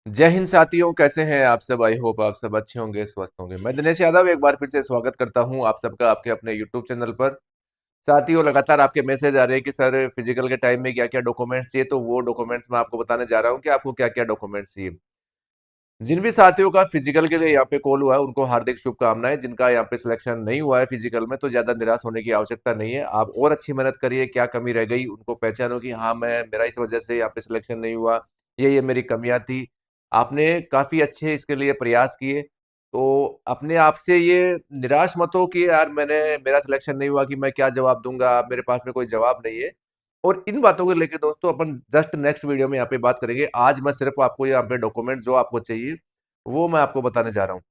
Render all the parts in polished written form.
जय हिंद साथियों, कैसे हैं आप सब। आई होप आप सब अच्छे होंगे, स्वस्थ होंगे। मैं दिनेश यादव एक बार फिर से स्वागत करता हूं आप सबका आपके अपने यूट्यूब चैनल पर। साथियों, लगातार आपके मैसेज आ रहे हैं कि सर फिजिकल के टाइम में क्या क्या डॉक्यूमेंट्स चाहिए, तो वो डॉक्यूमेंट्स मैं आपको बताने जा रहा हूं कि आपको क्या क्या डॉक्यूमेंट्स चाहिए। जिन भी साथियों का फिजिकल के लिए यहाँ पे कॉल हुआ है उनको हार्दिक शुभकामनाएं। जिनका यहाँ पे सिलेक्शन नहीं हुआ है फिजिकल में, तो ज्यादा निराश होने की आवश्यकता नहीं है। आप और अच्छी मेहनत करिए, क्या कमी रह गई उनको पहचानो कि हाँ, मैं मेरा इस वजह से यहाँ पे सिलेक्शन नहीं हुआ, ये मेरी कमियां थी। आपने काफी अच्छे इसके लिए प्रयास किए, तो अपने आप से ये निराश मत हो कि यार मेरा सिलेक्शन नहीं हुआ, कि मैं क्या जवाब दूंगा, मेरे पास में कोई जवाब नहीं है। और इन बातों को लेकर दोस्तों अपन जस्ट नेक्स्ट वीडियो में यहाँ पे बात करेंगे। आज मैं सिर्फ आपको यहाँ पे डॉक्यूमेंट जो आपको चाहिए वो मैं आपको बताने जा रहा हूँ।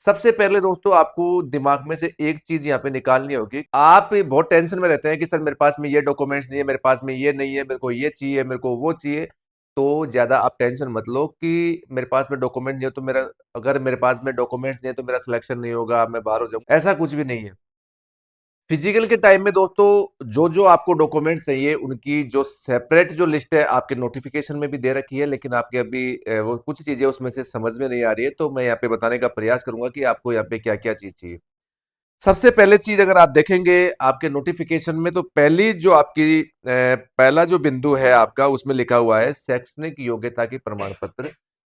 सबसे पहले दोस्तों, आपको दिमाग में से एक चीज यहाँ पे निकालनी होगी। आप बहुत टेंशन में रहते हैं कि सर मेरे पास में ये डॉक्यूमेंट्स नहीं है, मेरे पास में ये नहीं है, मेरे को ये चाहिए, मेरे को वो चाहिए। तो ज्यादा आप टेंशन मत लो कि मेरे पास में डॉक्यूमेंट नहीं है तो मेरा, अगर मेरे पास में डॉक्यूमेंट्स नहीं है तो मेरा सिलेक्शन नहीं होगा, मैं बाहर हो जाऊंगा, ऐसा कुछ भी नहीं है। फिजिकल के टाइम में दोस्तों जो जो आपको डॉक्यूमेंट चाहिए उनकी जो सेपरेट जो लिस्ट है आपके नोटिफिकेशन में भी दे रखी है, लेकिन आपके अभी वो कुछ चीजें उसमें से समझ में नहीं आ रही है, तो मैं यहाँ पे बताने का प्रयास करूंगा कि आपको यहाँ पे क्या क्या चीज चाहिए। सबसे पहले चीज अगर आप देखेंगे आपके नोटिफिकेशन में, तो पहली जो आपकी पहला जो बिंदु है आपका, उसमें लिखा हुआ है शैक्षणिक योग्यता की प्रमाण पत्र।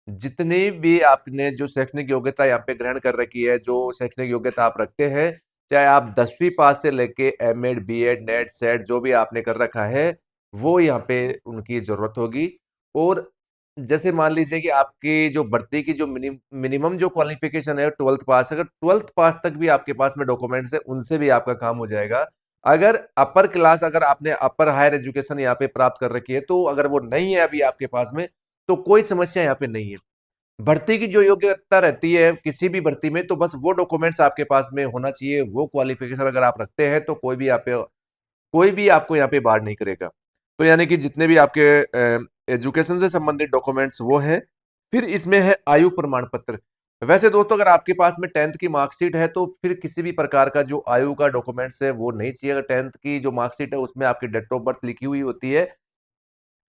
जितनी भी आपने जो शैक्षणिक योग्यता यहाँ पे ग्रहण कर रखी है, जो शैक्षणिक योग्यता आप रखते हैं, चाहे आप 10वीं पास से लेके एमएड बीएड नेट सेट जो भी आपने कर रखा है, वो यहाँ पे उनकी जरूरत होगी। और जैसे मान लीजिए कि आपकी जो भर्ती की जो मिनिमम जो क्वालिफिकेशन है 12th पास, अगर 12th पास तक भी आपके पास में डॉक्यूमेंट्स है, उनसे भी आपका काम हो जाएगा। अगर अपर क्लास, अगर आपने अपर हायर एजुकेशन यहाँ पे प्राप्त कर रखी है, तो अगर वो नहीं है अभी आपके पास में, तो कोई समस्या यहाँ पे नहीं है। भर्ती की जो योग्यता रहती है किसी भी भर्ती में, तो बस वो डॉक्यूमेंट्स आपके पास में होना चाहिए। वो क्वालिफिकेशन अगर आप रखते हैं तो कोई भी आपको यहाँ पे बाहर नहीं करेगा। तो यानी कि जितने भी आपके एजुकेशन से संबंधित डॉक्यूमेंट्स वो है। फिर इसमें है आयु प्रमाण पत्र। वैसे दोस्तों, अगर आपके पास में 10th की मार्कशीट है तो फिर किसी भी प्रकार का जो आयु का डॉक्यूमेंट्स है वो नहीं चाहिए। अगर 10th की जो मार्कशीट है उसमें आपकी डेट ऑफ बर्थ लिखी हुई होती है,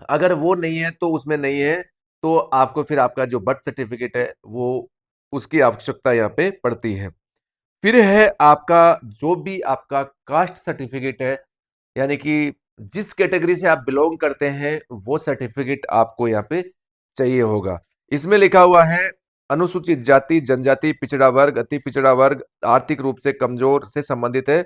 अगर वो नहीं है तो उसमें नहीं है, तो आपको फिर आपका जो बर्थ सर्टिफिकेट है वो, उसकी आवश्यकता यहाँ पे पड़ती है। फिर है आपका जो भी आपका कास्ट सर्टिफिकेट है, यानी कि जिस कैटेगरी से आप बिलोंग करते हैं वो सर्टिफिकेट आपको यहाँ पे चाहिए होगा। इसमें लिखा हुआ है अनुसूचित जाति, जनजाति, पिछड़ा वर्ग, अति पिछड़ा वर्ग, आर्थिक रूप से कमजोर से संबंधित है।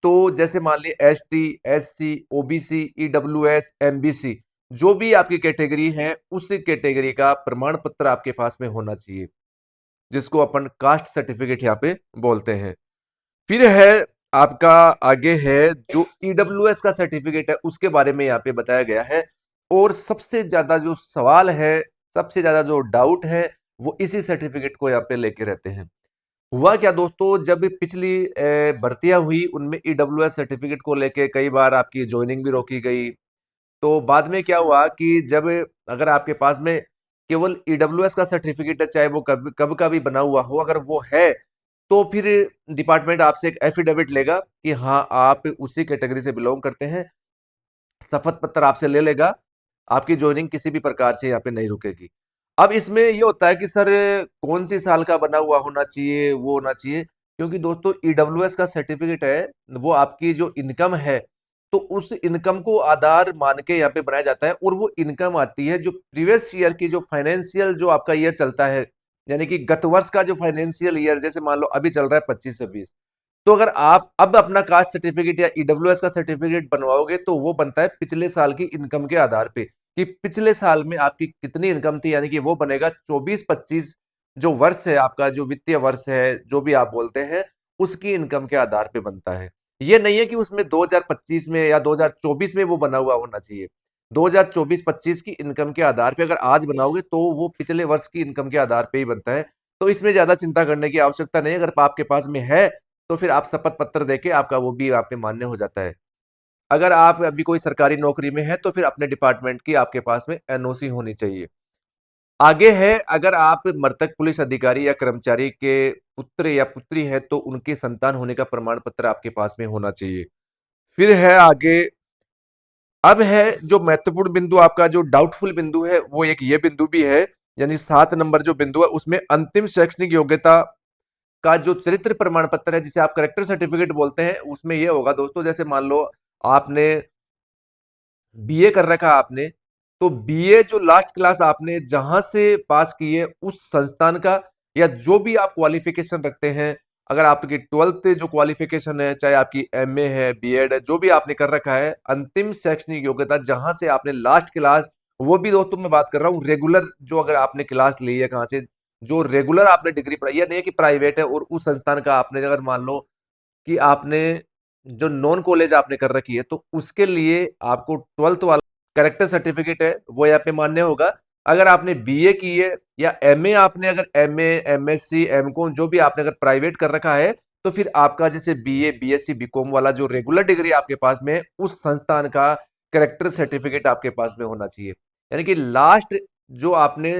तो जैसे मान ली ST, SC, OBC, EWS, MBC, जो भी आपकी कैटेगरी है उस कैटेगरी का प्रमाण पत्र आपके पास में होना चाहिए, जिसको अपन कास्ट सर्टिफिकेट यहाँ पे बोलते हैं। फिर है आपका, आगे है जो EWS का सर्टिफिकेट है, उसके बारे में यहाँ पे बताया गया है। और सबसे ज्यादा जो सवाल है, सबसे ज्यादा जो डाउट है, वो इसी सर्टिफिकेट को यहाँ पे लेके रहते हैं। हुआ क्या दोस्तों, जब पिछली भर्तियां हुई उनमें EWS सर्टिफिकेट को लेके कई बार आपकी ज्वाइनिंग भी रोकी गई। तो बाद में क्या हुआ कि जब, अगर आपके पास में केवल EWS का सर्टिफिकेट है, चाहे वो कब कब का भी बना हुआ हो, अगर वो है, तो फिर डिपार्टमेंट आपसे एक एफिडेविट लेगा कि हाँ आप उसी कैटेगरी से बिलोंग करते हैं। शपथ पत्र आपसे ले लेगा। आपकी ज्वाइनिंग किसी भी प्रकार से यहाँ पे नहीं रुकेगी। अब इसमें ये होता है कि सर कौन सी साल का बना हुआ होना चाहिए, वो होना चाहिए, क्योंकि दोस्तों EWS का सर्टिफिकेट है वो आपकी जो इनकम है, तो उस इनकम को आधार मान के यहाँ पे बनाया जाता है। और वो इनकम आती है जो प्रीवियस ईयर की, जो फाइनेंशियल जो आपका ईयर चलता है, यानी कि गत वर्ष का जो फाइनेंशियल ईयर, जैसे मान लो अभी चल रहा है 25 से 20, तो अगर आप अब अपना कास्ट सर्टिफिकेट या EWS का सर्टिफिकेट बनवाओगे तो वो बनता है पिछले साल की इनकम के आधार पे, कि पिछले साल में आपकी कितनी इनकम थी, यानी कि वो बनेगा 24-25, जो वर्ष है आपका, जो वित्तीय वर्ष है जो भी आप बोलते हैं, उसकी इनकम के आधार पे बनता है। ये नहीं है कि उसमें 2025 में या 2024 में वो बना हुआ होना चाहिए। 2024-25 की इनकम के आधार पे अगर आज बनाओगे तो वो पिछले वर्ष की इनकम के आधार पे ही बनता है। तो इसमें ज्यादा चिंता करने की आवश्यकता नहीं है। अगर आपके पास में है तो फिर आप शपथ पत्र देके आपका वो भी आप पे मान्य हो जाता है। अगर आप अभी कोई सरकारी नौकरी में है तो फिर अपने डिपार्टमेंट की आपके पास में NOC होनी चाहिए। आगे है, अगर आप मृतक पुलिस अधिकारी या कर्मचारी के पुत्र या पुत्री है तो उनके संतान होने का प्रमाण पत्र आपके पास में होना चाहिए। फिर है आगे, अब है जो महत्वपूर्ण बिंदु, आपका जो डाउटफुल बिंदु है, वो एक ये बिंदु भी है यानी 7 नंबर जो बिंदु है उसमें अंतिम शैक्षणिक योग्यता का जो चरित्र प्रमाण पत्र है, जिसे आप करेक्टर सर्टिफिकेट बोलते हैं, उसमें यह होगा दोस्तों, जैसे मान लो आपने बीए कर रखा है आपने, तो बीए जो लास्ट क्लास आपने जहां से पास की है उस संस्थान का, या जो भी आप क्वालिफिकेशन रखते हैं, अगर आपकी 12th जो क्वालिफिकेशन है, चाहे आपकी एमए है, बीएड है, जो भी आपने कर रखा है, अंतिम शैक्षणिक योग्यता जहां से आपने लास्ट क्लास, वो भी दोस्तों मैं बात कर रहा हूँ रेगुलर, जो अगर आपने क्लास ली है कहां से, जो रेगुलर आपने डिग्री पढ़ाई, यह नहीं है कि प्राइवेट है और उस संस्थान का आपने अगर मान लो कि आपने जो नॉन कॉलेज आपने कर रखी है, तो उसके लिए आपको 12th वाला करेक्टर सर्टिफिकेट है वो यहाँ पे मान्य होगा। अगर आपने बीए की है या एमए, आपने अगर एमए, एमएससी, एमकॉम जो भी आपने अगर प्राइवेट कर रखा है, तो फिर आपका जैसे बीए, बीएससी, बीकॉम वाला जो रेगुलर डिग्री आपके पास में है, उस संस्थान का करेक्टर सर्टिफिकेट आपके पास में होना चाहिए। यानी कि लास्ट जो आपने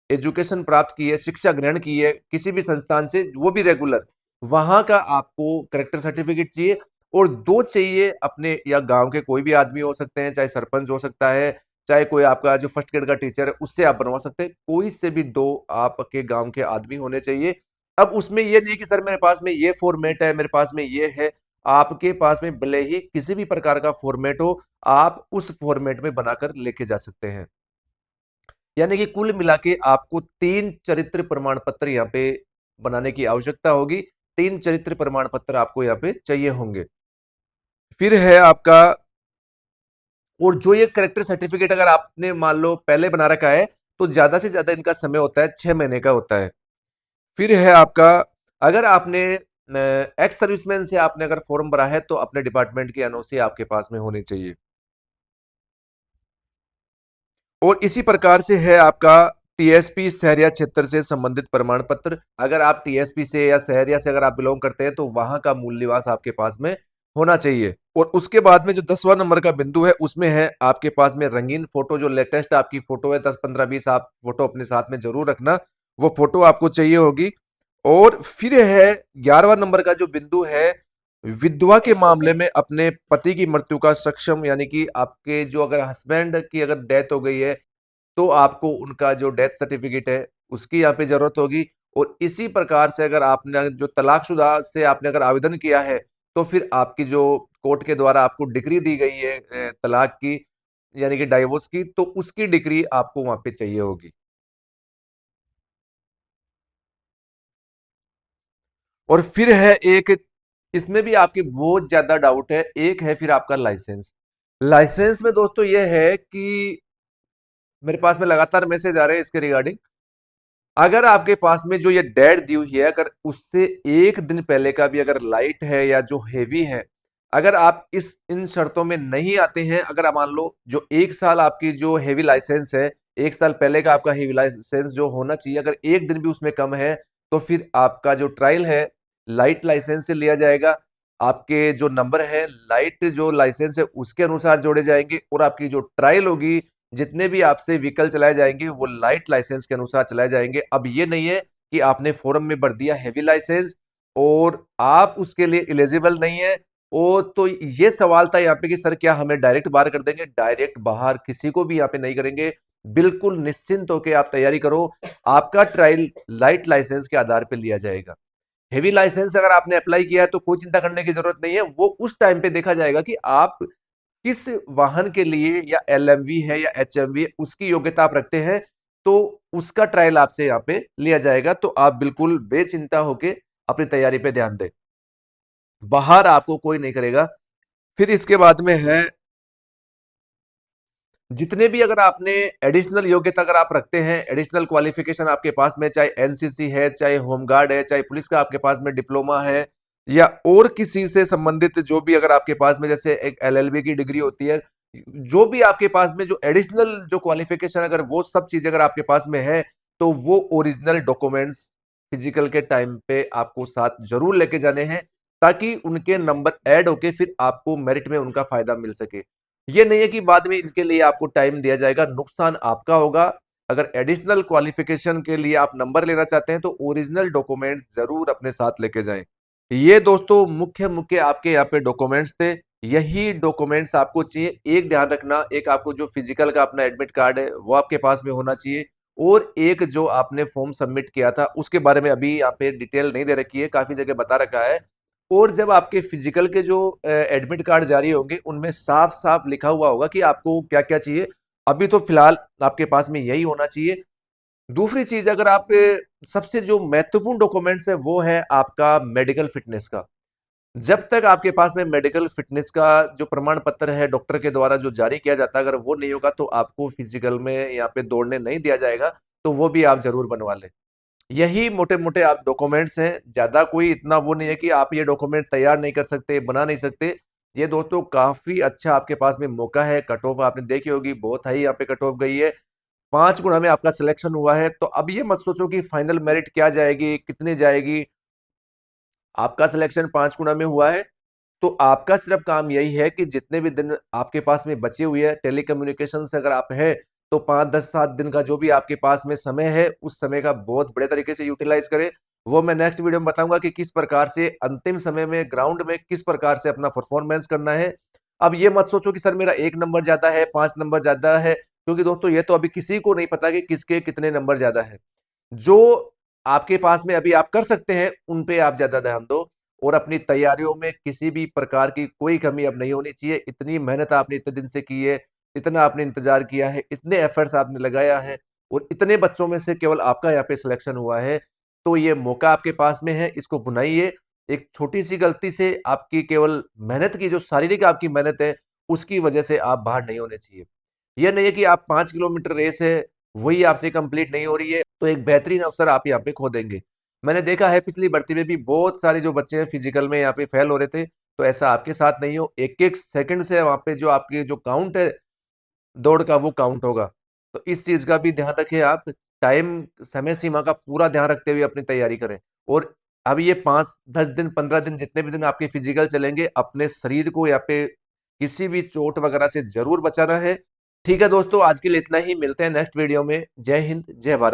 एजुकेशन प्राप्त की है, शिक्षा ग्रहण की है किसी भी संस्थान से, वो भी रेगुलर, वहां का आपको करेक्टर सर्टिफिकेट चाहिए। और दो चाहिए अपने, या गांव के कोई भी आदमी हो सकते हैं, चाहे सरपंच हो सकता है, चाहे कोई आपका जो फर्स्ट ग्रेड का टीचर है उससे आप बनवा सकते हैं, कोई से भी दो आपके गांव के आदमी होने चाहिए। अब उसमें ये नहीं कि सर मेरे पास में ये फॉर्मेट है, मेरे पास में ये है, आपके पास में भले ही किसी भी प्रकार का फॉर्मेट हो, आप उस फॉर्मेट में बनाकर लेके जा सकते हैं। यानी कि कुल मिला के आपको 3 चरित्र प्रमाण पत्र यहाँ पे बनाने की आवश्यकता होगी। 3 चरित्र प्रमाण पत्र आपको यहाँ पे चाहिए होंगे। फिर है आपका, और जो ये करेक्टर सर्टिफिकेट अगर आपने मान लो पहले बना रखा है, तो ज्यादा से ज्यादा इनका समय होता है 6 महीने का होता है। फिर है आपका, अगर आपने एक्स सर्विसमैन से आपने अगर फॉर्म भरा है, तो अपने डिपार्टमेंट की एनओसी आपके पास में होनी चाहिए। और इसी प्रकार से है आपका टीएसपी शहरिया क्षेत्र से संबंधित प्रमाण पत्र। अगर आप टीएसपी से या शहरिया से अगर आप बिलोंग करते हैं, तो वहां का मूल निवास आपके पास में होना चाहिए। और उसके बाद में जो 10वां नंबर का बिंदु है, उसमें है आपके पास में रंगीन फोटो, जो लेटेस्ट आपकी फोटो है 10, 15, 20 आप फोटो अपने साथ में जरूर रखना, वो फोटो आपको चाहिए होगी। और फिर है 11वां नंबर का जो बिंदु है, विधवा के मामले में अपने पति की मृत्यु का सक्षम, यानी कि आपके जो अगर हस्बैंड की अगर डेथ हो गई है, तो आपको उनका जो डेथ सर्टिफिकेट है उसकी यहाँ पे जरूरत होगी। और इसी प्रकार से अगर आपने जो तलाकशुदा से आपने अगर आवेदन किया है, तो फिर आपकी जो कोर्ट के द्वारा आपको डिग्री दी गई है तलाक की, यानी कि डाइवोर्स की, तो उसकी डिग्री आपको वहां पे चाहिए होगी। और फिर है एक, इसमें भी आपकी बहुत ज्यादा डाउट है, एक है फिर आपका लाइसेंस। लाइसेंस में दोस्तों ये है कि मेरे पास में लगातार मैसेज आ रहे हैं इसके रिगार्डिंग। अगर आपके पास में जो ये डेट दी हुई है, अगर उससे एक दिन पहले का भी अगर लाइट है या जो हेवी है, अगर आप इस इन शर्तों में नहीं आते हैं, अगर आप मान लो जो 1 साल आपकी जो हेवी लाइसेंस है, 1 साल पहले का आपका हेवी लाइसेंस जो होना चाहिए, अगर एक दिन भी उसमें कम है, तो फिर आपका जो ट्रायल है लाइट लाइसेंस से लिया जाएगा। आपके जो नंबर है लाइट जो लाइसेंस है उसके अनुसार जोड़े जाएंगे, और आपकी जो ट्रायल होगी, जितने भी आपसे व्हीकल चलाए जाएंगे, वो लाइट लाइसेंस के अनुसार चलाए जाएंगे। अब ये नहीं है कि आपने फॉर्म में भर दिया हैवी लाइसेंस और आप उसके लिए एलिजिबल नहीं है। ओ तो ये सवाल था यहाँ पे कि सर क्या हमें डायरेक्ट बाहर कर देंगे? डायरेक्ट बाहर किसी को भी यहाँ पे नहीं करेंगे। बिल्कुल निश्चिंत होकर आप तैयारी करो, आपका ट्रायल लाइट लाइसेंस के आधार पर लिया जाएगा। हेवी लाइसेंस अगर आपने अप्लाई किया है, तो कोई चिंता करने की जरूरत नहीं है, वो उस टाइम पे देखा जाएगा कि आप किस वाहन के लिए, या एलएमवी है या एचएमवी है, उसकी योग्यता आप रखते हैं, तो उसका ट्रायल आपसे यहाँ पे लिया जाएगा। तो आप बिल्कुल बेचिंता होके अपनी तैयारी पे ध्यान दें, बाहर आपको कोई नहीं करेगा। फिर इसके बाद में है, जितने भी अगर आपने एडिशनल योग्यता अगर आप रखते हैं, एडिशनल क्वालिफिकेशन आपके पास में, चाहे एनसीसी है, चाहे होमगार्ड है, चाहे पुलिस का आपके पास में डिप्लोमा है, या और किसी से संबंधित जो भी अगर आपके पास में, जैसे एक एलएलबी की डिग्री होती है, जो भी आपके पास में जो एडिशनल जो क्वालिफिकेशन, अगर वो सब चीजें अगर आपके पास में है, तो वो ओरिजिनल डॉक्यूमेंट्स फिजिकल के टाइम पे आपको साथ जरूर लेके जाने हैं, ताकि उनके नंबर ऐड होके फिर आपको मेरिट में उनका फायदा मिल सके। ये नहीं है कि बाद में इनके लिए आपको टाइम दिया जाएगा, नुकसान आपका होगा। अगर एडिशनल क्वालिफिकेशन के लिए आप नंबर लेना चाहते हैं, तो ओरिजिनल डॉक्यूमेंट जरूर अपने साथ लेके जाएं। ये दोस्तों मुख्य मुख्य आपके यहाँ पे डॉक्यूमेंट्स थे, यही डॉक्यूमेंट्स आपको चाहिए। एक ध्यान रखना, एक आपको जो फिजिकल का अपना एडमिट कार्ड है वो आपके पास में होना चाहिए, और एक जो आपने फॉर्म सबमिट किया था उसके बारे में अभी यहाँ पे डिटेल नहीं दे रखी है, काफी जगह बता रखा है। और जब आपके फिजिकल के जो एडमिट कार्ड जारी होंगे उनमें साफ साफ लिखा हुआ होगा कि आपको क्या क्या चाहिए। अभी तो फिलहाल आपके पास में यही होना चाहिए। दूसरी चीज, अगर आप सबसे जो महत्वपूर्ण डॉक्यूमेंट्स है वो है आपका मेडिकल फिटनेस का। जब तक आपके पास में मेडिकल फिटनेस का जो प्रमाण पत्र है डॉक्टर के द्वारा जो जारी किया जाता है, अगर वो नहीं होगा तो आपको फिजिकल में यहाँ पे दौड़ने नहीं दिया जाएगा। तो वो भी आप जरूर बनवा लें। यही मोटे मोटे आप डॉक्यूमेंट्स हैं, ज्यादा कोई इतना वो नहीं है कि आप ये डॉक्यूमेंट तैयार नहीं कर सकते, बना नहीं सकते। ये दोस्तों काफी अच्छा आपके पास में मौका है। कट ऑफ आपने देखी होगी, बहुत हाई यहाँ पे कट ऑफ गई है। 5 गुना में आपका सिलेक्शन हुआ है। तो अब ये मत सोचो कि फाइनल मेरिट क्या जाएगी, कितनी जाएगी। आपका सिलेक्शन 5 गुना में हुआ है। तो आपका सिर्फ काम यही है कि जितने भी दिन आपके पास में बचे हुए हैं टेली कम्युनिकेशन से अगर आप है, तो 5 10 7 दिन का जो भी आपके पास में समय है उस समय का बहुत बड़े तरीके से यूटिलाइज करें। वो मैं नेक्स्ट वीडियो में बताऊंगा कि किस प्रकार से अंतिम समय में ग्राउंड में किस प्रकार से अपना परफॉर्मेंस करना है। अब ये मत सोचो कि सर मेरा 1 नंबर ज्यादा है, 5 नंबर ज्यादा है, क्योंकि दोस्तों ये तो अभी किसी को नहीं पता कि किसके कितने नंबर ज्यादा है। जो आपके पास में अभी आप कर सकते हैं उन पे आप ज्यादा ध्यान दो। और अपनी तैयारियों में किसी भी प्रकार की कोई कमी अब नहीं होनी चाहिए। इतनी मेहनत आपने इतने दिन से की है, इतना आपने इंतजार किया है, इतने एफर्ट्स आपने लगाया है, और इतने बच्चों में से केवल आपका यहाँ पे सिलेक्शन हुआ है। तो ये मौका आपके पास में है, इसको भुनाइए। एक छोटी सी गलती से आपकी केवल मेहनत की जो शारीरिक आपकी मेहनत है उसकी वजह से आप बाहर नहीं होने चाहिए। यह नहीं है कि आप 5 किलोमीटर रेस है वही आपसे कंप्लीट नहीं हो रही है तो एक बेहतरीन अवसर आप यहाँ पे खो देंगे। मैंने देखा है पिछली भर्ती में भी बहुत सारे जो बच्चे हैं फिजिकल में यहाँ पे फेल हो रहे थे। तो ऐसा आपके साथ नहीं हो। एक एक सेकंड से वहां पे जो आपके जो काउंट है दौड़ का वो काउंट होगा। तो इस चीज का भी ध्यान रखें आप। टाइम समय सीमा का पूरा ध्यान रखते हुए अपनी तैयारी करें। और अब ये 5 10 दिन 15 दिन जितने भी दिन आपके फिजिकल चलेंगे अपने शरीर को यहाँ पे किसी भी चोट वगैरह से जरूर बचाना है। ठीक है दोस्तों, आज के लिए इतना ही। मिलते हैं नेक्स्ट वीडियो में। जय हिंद, जय भारत।